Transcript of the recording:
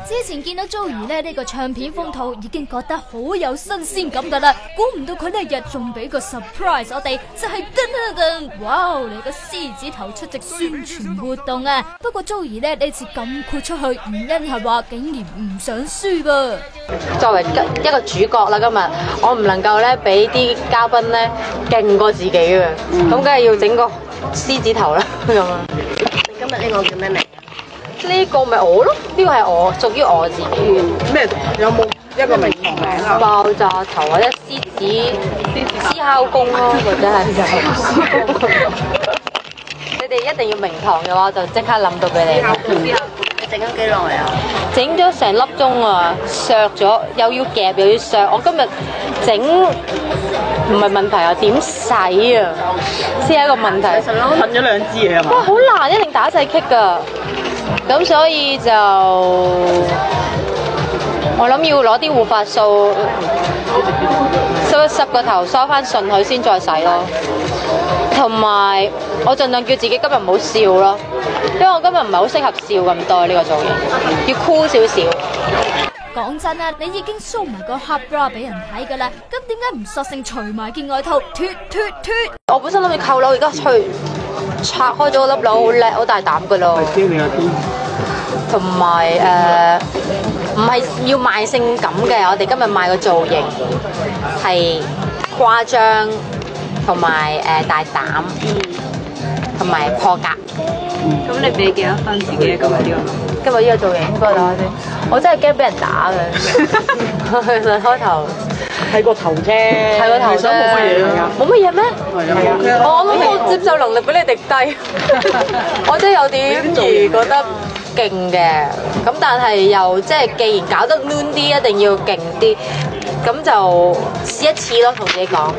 之前見到 Joey 呢個唱片封套已經覺得好有新鮮感噶啦，估唔到佢呢日仲俾個 surprise 我哋，就係噔噔噔，哇！你個獅子頭出席宣傳活動啊！不過 Joey 呢次咁豁出去，原因係話竟然唔想輸噃。作為一個主角啦，今日我唔能夠咧俾啲嘉賓咧勁過自己嘅，咁梗係要整個獅子頭啦咁啊！你今日呢個叫咩名？呢個咪我咯，呢個係我屬於我自己。咩？有冇一個名堂？爆炸頭或者獅子烤公咯，或者係你哋一定要名堂嘅話，就即刻諗到俾你。你整咗幾耐啊？整咗成粒鐘啊，削咗又要夾又要削。我今日整唔係問題啊，點洗啊先係一個問題。其實我噴咗兩支嘢係嘛？哇，好難，一定打細棘㗎。咁所以就我諗要攞啲護髮素濕一濕個頭，梳翻順佢先再洗咯。同埋我盡量叫自己今日唔好笑咯，因為我今日唔係好適合笑咁多呢個造型，要酷少少。講真啊，你已經 show 埋個黑 bra 俾人睇㗎啦，咁點解唔索性除埋件外套脱？我本身諗住扣褸，而家拆開咗粒褸，好叻，好大膽㗎咯。同埋唔係要賣性感嘅，我哋今日賣個造型係誇張，同埋大膽，同埋破格。咁你俾幾多分自己今日呢個？今日呢個造型，幫我打下先。我真係驚俾人打嘅。開頭係個頭啫，係個頭啫，冇乜嘢啊。冇乜嘢咩？係啊，我諗我接受能力比你哋低，我真係有點兒覺得勁嘅。咁但係又即係既然搞得 noon 啲，一定要勁啲，咁就試一次咯，同自己講。